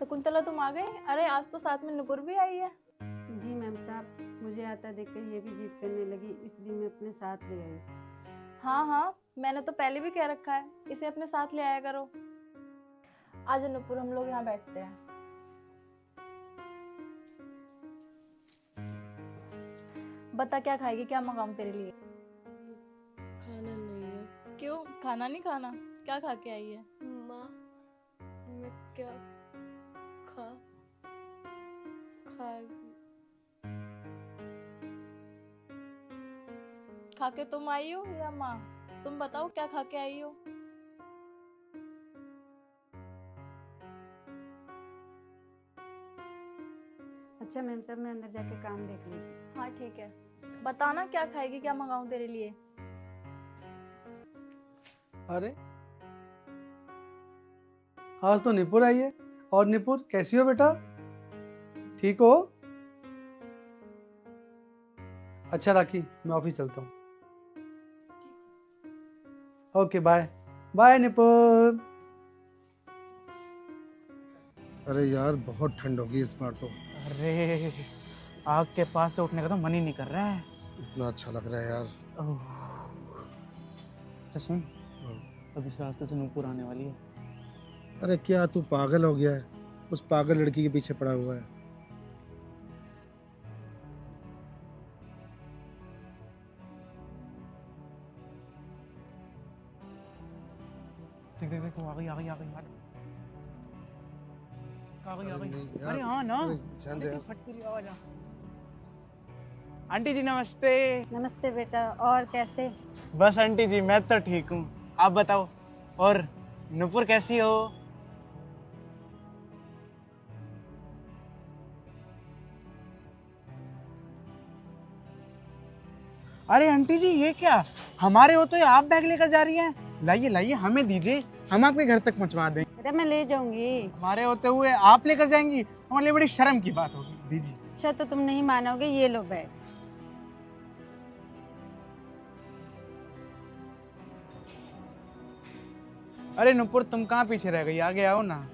शकुंतला तुम आ गई? अरे आज तो साथ में नुपुर भी आई है। जी मैम साहब, मुझे आता देखकर ये भी जिद करने लगी, इसलिए मैं अपने साथ ले आई। हाँ हाँ, मैंने तो पहले भी कह रखा है इसे अपने साथ ले आया करो। आज नुपुर हम लोग यहाँ बैठते हैं। बता क्या खाएगी, क्या मंगाऊं तेरे लिए? खाना नहीं है। क्यों खाना नहीं खाना? क्या खा के आई है? माँ, मैं क्या खा खा के तुम आई हो या माँ? तुम बताओ क्या खा के आई हो? अच्छा मैम साहब, मैं अंदर जाके काम देख लेती। हाँ ठीक है, बताना क्या खाएगी, क्या मंगाऊं तेरे लिए? अरे आज तो निपुर आई है। और निपुर कैसी हो बेटा, ठीक हो? अच्छा राखी, मैं ऑफिस चलता हूँ। Okay bye. बाय निपुर। अरे यार बहुत ठंड होगी इस बार तो। अरे आग के पास से उठने का तो मन ही नहीं कर रहा है। इतना अच्छा लग रहा है यार। अच्छा सुन, अब इस रास्ते से नूपुर आने वाली है। अरे क्या तू पागल हो गया है? उस पागल लड़की के पीछे पड़ा हुआ है। देख देख देख, वो आ गई आ गई आ गई आ गई आ गई आ अरे गई। नहीं यार, अरे हाँ ना, अरे ध्यान दे यार। फटती रही आवाज। आंटी जी नमस्ते। नमस्ते बेटा, और कैसे? बस आंटी जी मैं तो ठीक हूँ, आप बताओ। और नूपुर कैसी हो? अरे आंटी जी ये क्या, हमारे हो तो आप बैग लेकर जा रही हैं? लाइए लाइए हमें दीजिए, हम आपके घर तक पहुंचवा दें। बेटा मैं ले जाऊंगी। हमारे होते हुए आप लेकर जाएंगी, हमारे लिए बड़ी शर्म की बात होगी। दीजिए। अच्छा तो तुम नहीं मानोगे, ये लो बैग। अरे नुपुर तुम कहाँ पीछे रह गई, आगे आओ ना।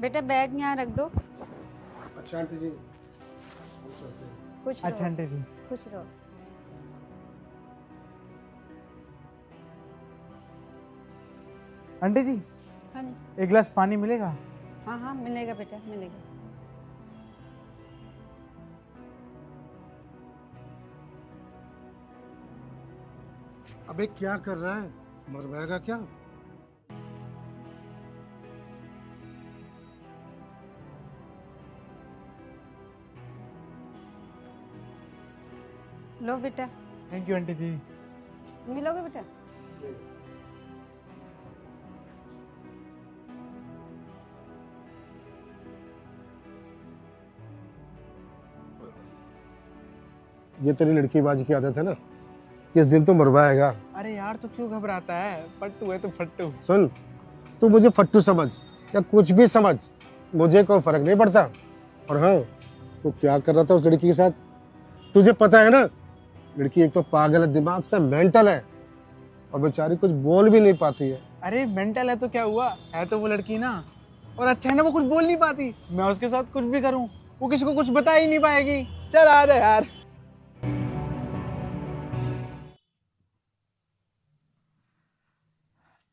बेटा बैग यहाँ रख दो। अच्छा आंटी जी, हम चलते हैं। कुछ अच्छा आंटी जी। कुछ रहो। आंटी जी हाँ जी। एक गिलास पानी मिलेगा? हाँ हाँ मिलेगा बेटा, मिलेगा। अबे क्या कर रहा है, मरवाएगा क्या? लो बेटा। थैंक यू आंटी जी। मिलोगे बेटा? ये तेरी लड़कीबाजी की आदत है ना, किस दिन तो मरवाएगा। अरे यार तो क्यों घबराता है, फट्टू है तो फट्टू। सुन, तू मुझे फट्टू समझ या कुछ भी समझ, मुझे कोई फर्क नहीं पड़ता। और हाँ, तू क्या कर रहा था उस लड़की के साथ, तुझे पता है ना? लड़की एक तो पागल है, दिमाग से मेंटल है, और बेचारी कुछ बोल भी नहीं पाती है। अरे मेंटल है तो क्या हुआ, है तो वो लड़की ना। और अच्छा है ना, वो कुछ बोल नहीं पाती। मैं उसके साथ कुछ भी करूं वो किसी को कुछ बता ही नहीं पाएगी। चल आ जा यार।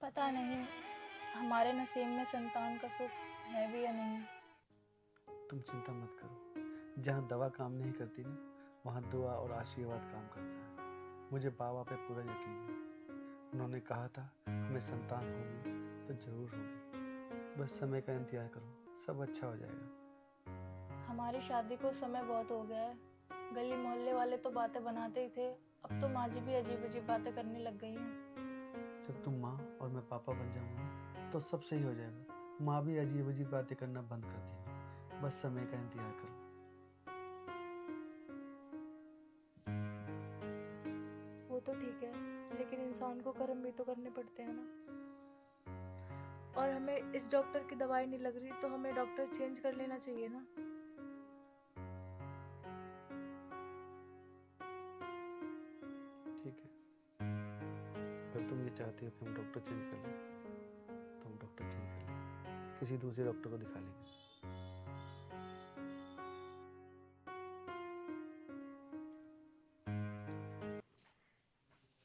पता नहीं हमारे नसीब में संतान का सुख है भी या नहीं। तुम चिंता मत करो, जहाँ दवा काम नहीं करती ना, वहाँ दुआ और आशीर्वाद काम करता है। मुझे बाबा पे पूरा यकीन है। उन्होंने कहा था हमें संतान होगी तो जरूर होगी, बस समय का इंतजार करो, सब अच्छा हो जाएगा। हमारी शादी को समय बहुत हो गया है। गली मोहल्ले वाले तो बातें बनाते ही थे, अब तो माँ जी भी अजीब अजीब बातें करने लग गई हैं। जब तुम माँ और मैं पापा बन जाऊंगा तो सब सही हो जाएगा। माँ भी अजीब अजीब बातें करना बंद कर देगी, बस समय का इंतजार करो। वो तो ठीक है, लेकिन इंसान को कर्म भी तो करने पड़ते हैं ना। और हमें इस डॉक्टर की दवाई नहीं लग रही तो हमें डॉक्टर चेंज कर लेना चाहिए ना। चाहती हो कि हम डॉक्टर चेंज कर लें तो हम डॉक्टर चेंज कर लें, किसी दूसरे डॉक्टर को दिखा लेंगे।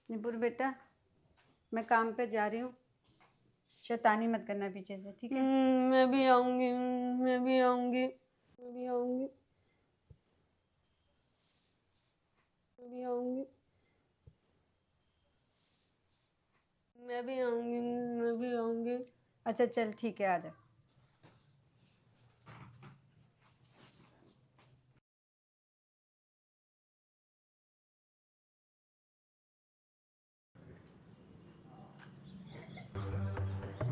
निपुर बेटा, मैं काम पे जा रही हूँ, शैतानी मत करना पीछे से, ठीक है? मैं भी आऊंगी, मैं भी आऊंगी, मैं भी आऊंगी, मैं भी आऊंगी, मैं भी आऊंगी, मैं भी आऊंगी। अच्छा चल ठीक है, आ जा।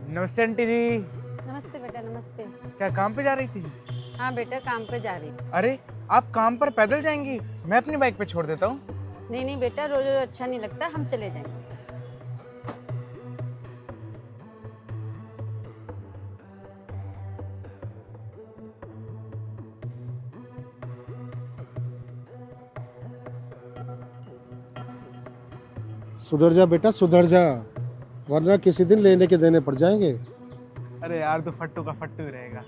नमस्ते आंटी जी। नमस्ते बेटा, नमस्ते। क्या काम पे जा रही थी? हाँ बेटा, काम पे जा रही हूँ। अरे आप काम पर पैदल जाएंगी, मैं अपनी बाइक पे छोड़ देता हूँ। नहीं नहीं बेटा, रोज रोज अच्छा नहीं लगता, हम चले जाएंगे। सुधर जा बेटा, सुधर जा, वरना किसी दिन लेने के देने पड़ जाएंगे। अरे यार तो फट्टू का फट्टू ही रहेगा।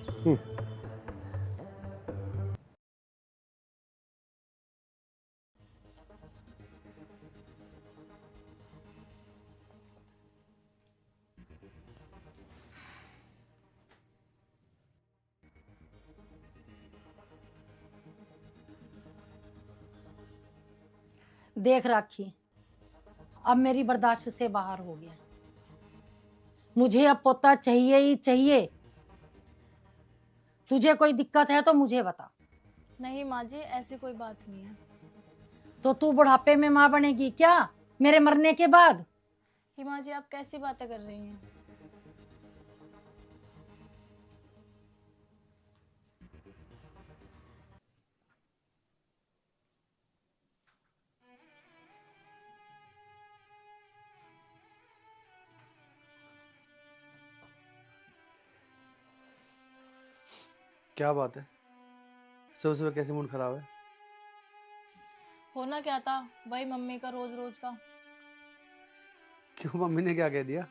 देख राखी, अब मेरी बर्दाश्त से बाहर हो गया, मुझे अब पोता चाहिए ही चाहिए। तुझे कोई दिक्कत है तो मुझे बता। नहीं माँ जी, ऐसी कोई बात नहीं है। तो तू बुढ़ापे में माँ बनेगी क्या, मेरे मरने के बाद? हिमा जी, आप कैसी बातें कर रही हैं? क्या बात है, सुबह सुबह कैसे मूड खराब है? होना क्या था, वही मम्मी का रोज रोज का। क्यों, मम्मी ने क्या कह दिया?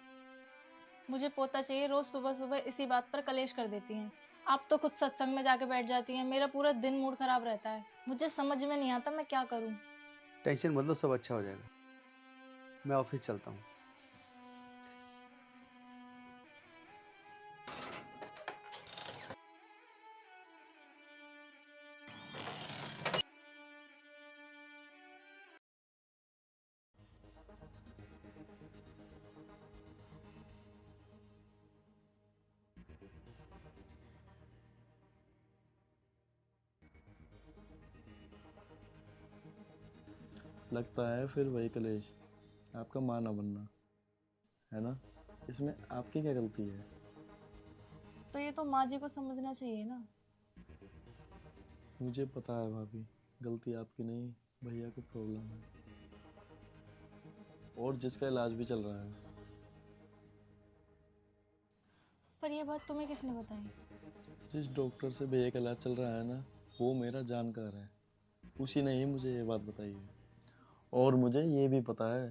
मुझे पोता चाहिए, रोज सुबह सुबह इसी बात पर कलेश कर देती हैं। आप तो खुद सत्संग में जाके बैठ जाती हैं, मेरा पूरा दिन मूड खराब रहता है। मुझे समझ में नहीं आता मैं क्या करूं। टेंशन मत लो, सब अच्छा हो जाएगा। मैं ऑफिस चलता हूँ। लगता है फिर वही कलेश, आपका मां ना बनना है ना। इसमें आपकी क्या गलती है? तो ये तो माँ जी को समझना चाहिए ना। मुझे पता है भाभी, गलती आपकी नहीं, भैया को प्रॉब्लम है और जिसका इलाज भी चल रहा है। पर ये बात तुम्हें किसने बताई? जिस डॉक्टर से भैया का इलाज चल रहा है ना, वो मेरा जानकार है, उसी ने ही मुझे ये बात बताई है। और मुझे ये भी पता है,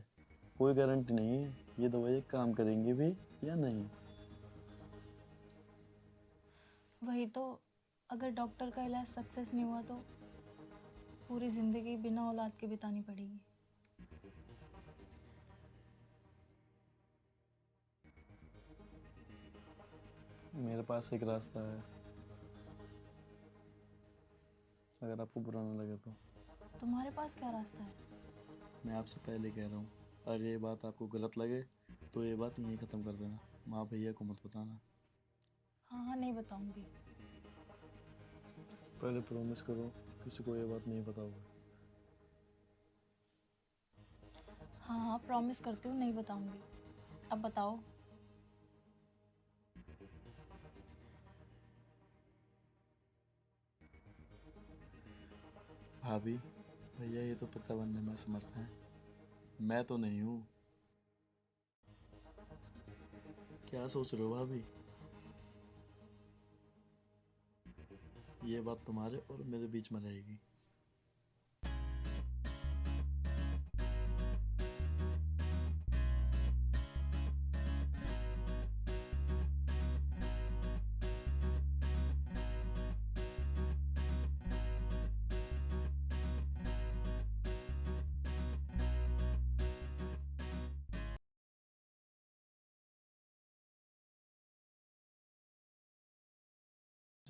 कोई गारंटी नहीं है ये दवाई काम करेंगी भी या नहीं। वही तो, अगर डॉक्टर का इलाज सक्सेस नहीं हुआ तो पूरी जिंदगी बिना औलाद के बितानी पड़ेगी। मेरे पास एक रास्ता है, अगर आपको बुरा ना लगे तो। तुम्हारे पास क्या रास्ता है? मैं आपसे पहले कह रहा हूँ, अगर ये बात आपको गलत लगे तो ये बात यहीं ख़त्म कर देना, माँ भैया को मत बताना। हाँ हाँ, नहीं बताऊंगी। पहले प्रॉमिस करो किसी को ये बात नहीं बताओगे। हाँ हाँ, प्रॉमिस करती हूँ नहीं बताऊंगी। अब बताओ। भाभी, भैया ये तो पिता बनने में समर्थ हैं, मैं तो नहीं हूँ। क्या सोच रहे हो भाभी? ये बात तुम्हारे और मेरे बीच में रहेगी।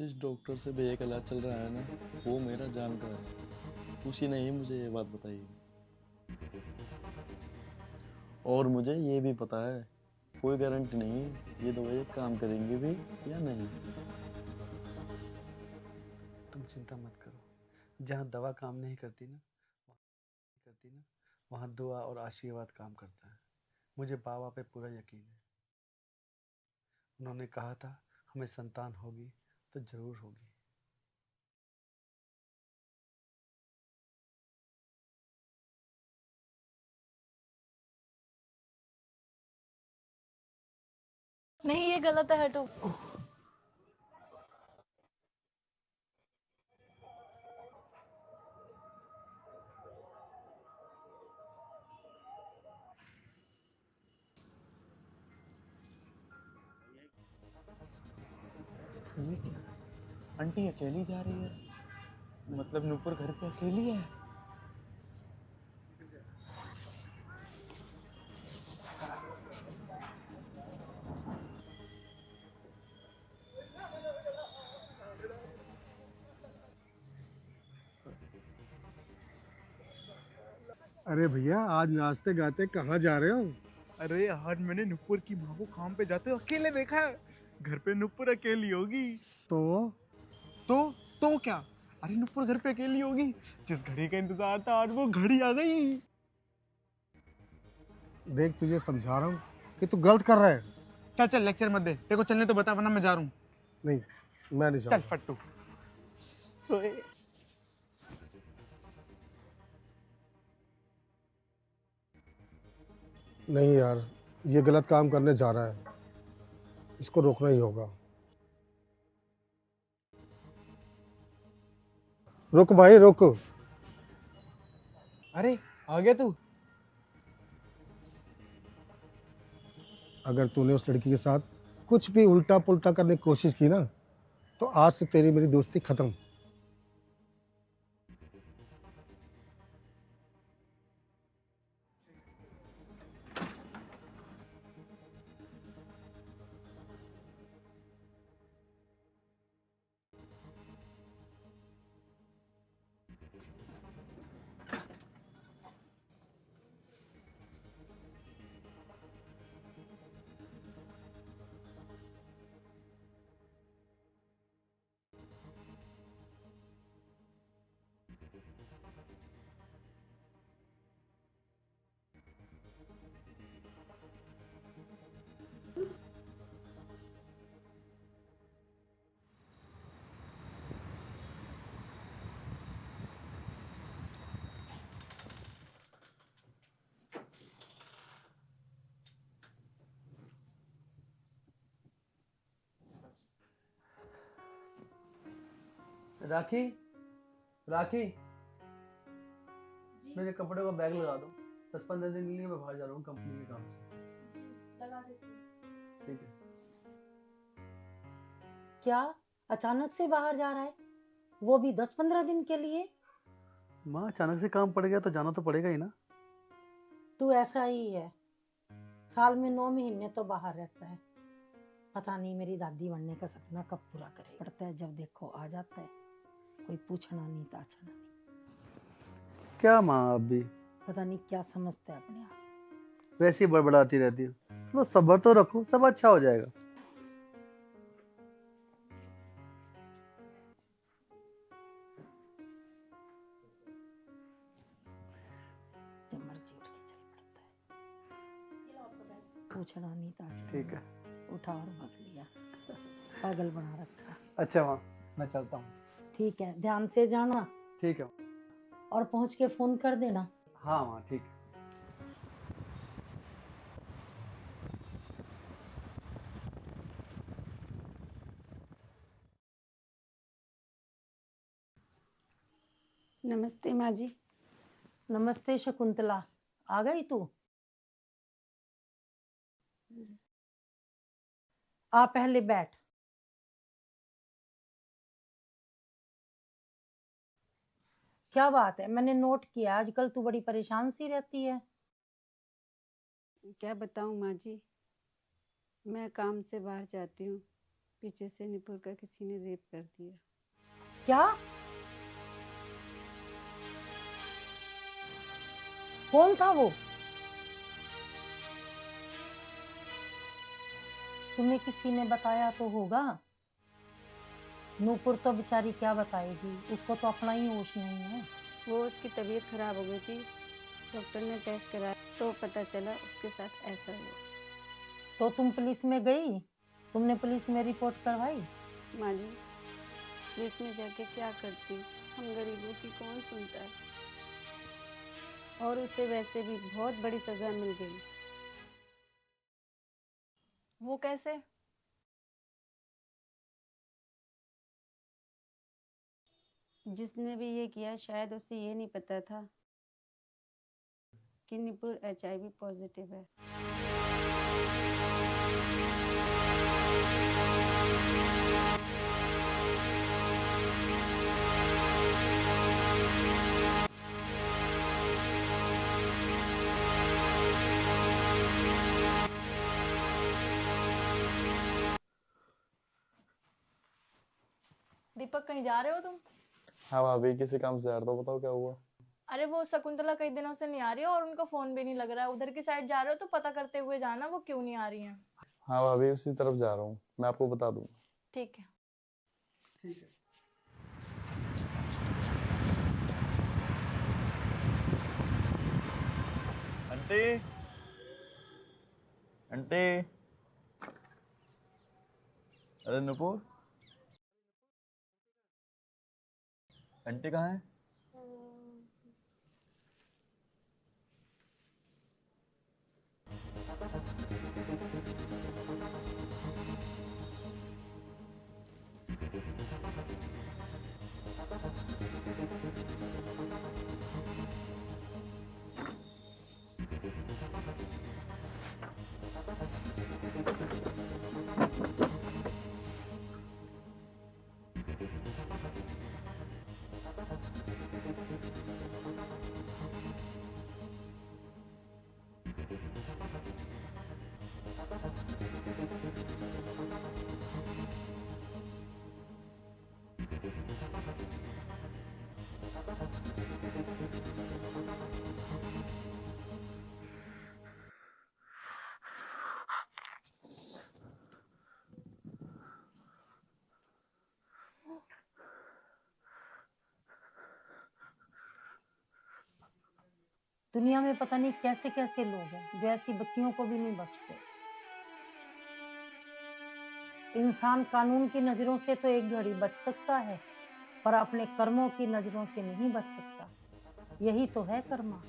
जिस डॉक्टर से बेहद इलाज चल रहा है ना, वो मेरा जानकार है। उसी ने ही मुझे ये बात बताई है। और मुझे ये भी पता है, कोई गारंटी नहीं है ये दवाई काम करेंगी भी या नहीं। तुम चिंता मत करो। जहाँ दवा काम नहीं करती ना, वहाँ दुआ और आशीर्वाद काम करता है। मुझे बाबा पे पूरा यकीन है। उन्होंने कहा था हमें संतान होगी तो जरूर होगी। नहीं, ये गलत है, हटो। ये क्या? आंटी अकेली जा रही है, मतलब नूपुर घर पे अकेली है। अरे भैया, आज नाचते गाते कहाँ जा रहे हो? अरे आज मैंने नुपुर की माँ को काम पे जाते हुए अकेले देखा है। घर पे नुपुर अकेली होगी तो क्या? अरे नुपुर घर पे अकेली होगी। जिस घड़ी का इंतजार था आज वो घड़ी आ गई। देख, तुझे समझा रहा हूँ कि तू गलत कर रहा है। चल चल लेक्चर मत दे, तेरे को चलने तो बता वरना मैं जा रहा हूँ। नहीं, मैं नहीं चल जाऊँगा। फट्टू। नहीं यार, ये गलत काम करने जा रहा है, इसको रोकना ही होगा। रुक भाई, रुक। अरे आ गया तू? अगर तूने उस लड़की के साथ कुछ भी उल्टा पुल्टा करने की कोशिश की ना, तो आज से तेरी मेरी दोस्ती खत्म। राखी, राखी, मेरे कपड़े को बैग लगा दो। 10-15 दिन के लिए मैं बाहर जा रहा हूँ कंपनी के काम से। लगा देती हूँ। ठीक है। क्या अचानक से बाहर जा रहा है, वो भी 10-15 दिन के लिए? माँ, अचानक से काम पड़ गया तो जाना तो पड़ेगा ही ना। तू ऐसा ही है, साल में 9 महीने तो बाहर रहता है। पता नहीं मेरी दादी बनने का सपना कब पूरा करे। पड़ता है जब देखो आ जाता है, कोई पूछना नहीं ताछना नहीं। क्या माँ, अब भी पता नहीं क्या समझता है अपने आप। वैसे ही बड़बड़ाती रहती हो। लो, सब्र तो रखो, सब अच्छा हो जाएगा। जब मर्जी उठ के चल पड़ता है, पूछना नहीं ताछना। ठीक है। उठा और भग लिया, पागल बना रखा। अच्छा माँ, मैं चलता हूँ। ठीक है, ध्यान से जाना ठीक है। और पहुंच के फोन कर देना। हाँ माँ, ठीक है। नमस्ते माँ जी। नमस्ते शकुंतला, आ गई तू? आ पहले बैठ। क्या बात है, मैंने नोट किया आजकल तू बड़ी परेशान सी रहती है। क्या बताऊँ माँ जी, मैं काम से बाहर जाती हूँ पीछे से निपुर का किसी ने रेप कर दिया। क्या? कौन था वो? तुम्हें किसी ने बताया तो होगा। नूपुर तो बेचारी क्या बताएगी, उसको तो अपना ही होश नहीं है। वो उसकी तबीयत खराब हो गई थी, डॉक्टर ने टेस्ट कराया तो पता चला उसके साथ ऐसा हुआ। तो तुम पुलिस में गई? तुमने पुलिस में रिपोर्ट करवाई? माँ जी, पुलिस में जाके क्या करती, हम गरीबों की कौन सुनता है। और उसे वैसे भी बहुत बड़ी सजा मिल गई। वो कैसे? जिसने भी ये किया शायद उसे ये नहीं पता था कि निपुर HIV पॉजिटिव है। दीपक, कहीं जा रहे हो तुम? हाँ भाभी, किसी काम से आ रहा था, बताओ क्या हुआ। अरे वो शकुंतला कई दिनों से नहीं आ रही है और उनका फोन भी नहीं लग रहा है। उधर की साइड जा रहे हो तो पता करते हुए जाना वो क्यों नहीं आ रही हैं। हाँ भाभी, उसी तरफ जा रहा हूँ, मैं आपको बता दूंगा। ठीक है। आंटी, आंटी, अरे नुपुर, आंटी कहाँ है? दुनिया में पता नहीं कैसे कैसे लोग हैं जो ऐसी बच्चियों को भी नहीं बख्शते। इंसान कानून की नजरों से तो एक घड़ी बच सकता है, पर अपने कर्मों की नजरों से नहीं बच सकता। यही तो है कर्मा।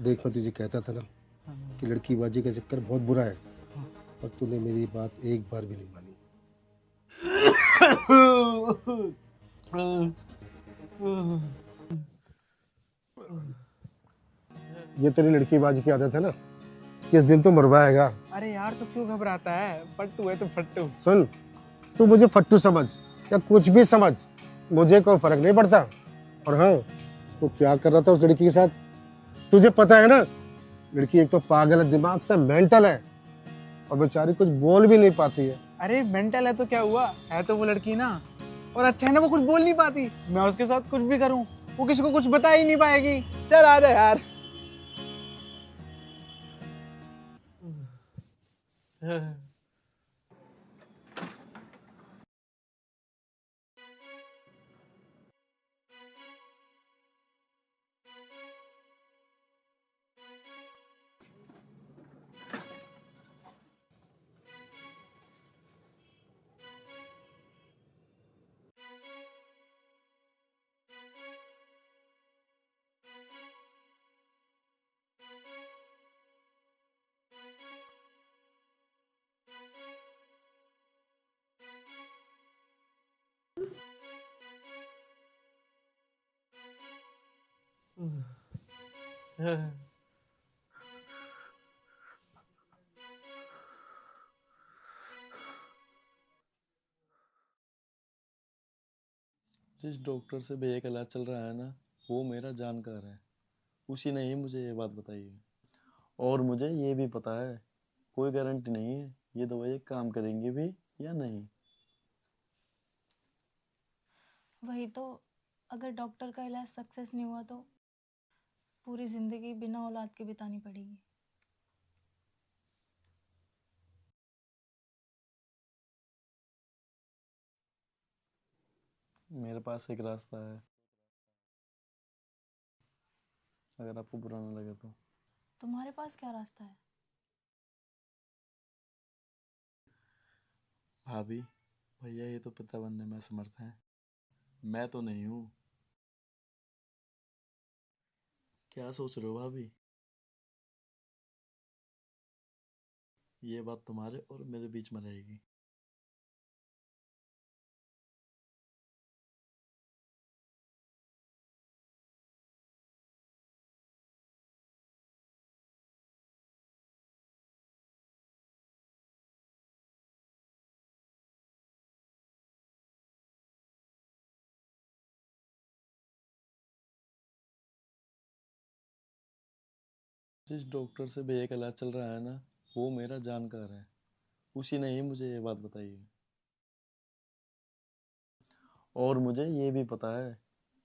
देख, मैं तुझे कहता था ना कि लड़कीबाजी का चक्कर बहुत बुरा है, और तूने मेरी बात एक बार भी नहीं मानी। ये तेरी लड़कीबाजी की आदत है ना, किस दिन तो मरवाएगा। अरे यार, तो क्यों घबराता है? फट्टू है तो फट्टू। सुन, तू मुझे फट्टू समझ या कुछ भी समझ, मुझे कोई फर्क नहीं पड़ता। और हाँ, तू क्या कर रहा था उस लड़की के साथ, तुझे पता है ना? लड़की एक तो पागल है, दिमाग से मेंटल है, और बेचारी कुछ बोल भी नहीं पाती है। अरे मेंटल है तो क्या हुआ, है तो वो लड़की ना, और अच्छा है ना, वो कुछ बोल नहीं पाती। मैं उसके साथ कुछ भी करूं, वो किसी को कुछ बता ही नहीं पाएगी। चल आ जा यार। जिस डॉक्टर से भैया का इलाज चल रहा है ना, वो मेरा जानकार है। उसी ने ही मुझे ये बात बताई है। और मुझे ये भी पता है कोई गारंटी नहीं है ये दवाई काम करेंगी भी या नहीं। वही तो, अगर डॉक्टर का इलाज सक्सेस नहीं हुआ तो पूरी जिंदगी बिना औलाद के बितानी पड़ेगी। मेरे पास एक रास्ता है, अगर आपको बुरा ना लगे तो। तुम्हारे पास क्या रास्ता है? भाभी, भैया ये तो पिता बनने में समर्थ हैं, मैं तो नहीं हूँ। क्या सोच रहे हो भाभी? ये बात तुम्हारे और मेरे बीच में रहेगी। जिस डॉक्टर से भैया का इलाज चल रहा है ना, वो मेरा जानकार है, उसी ने ही मुझे ये बात बताई है। और मुझे ये भी पता है,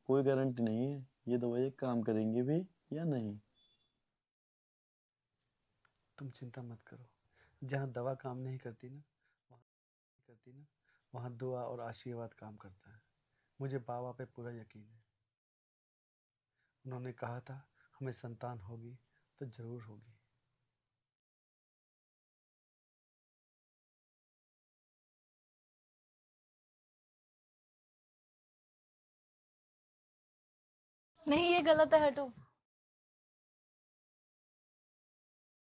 कोई गारंटी नहीं है ये दवाई काम करेंगी भी या नहीं। तुम चिंता मत करो, जहाँ दवा काम नहीं करती ना, वहाँ दुआ और आशीर्वाद काम करता है। मुझे बाबा पे पूरा यकीन है। उन्होंने कहा था हमें संतान होगी तो जरूर होगी। नहीं, ये गलत है, हटो।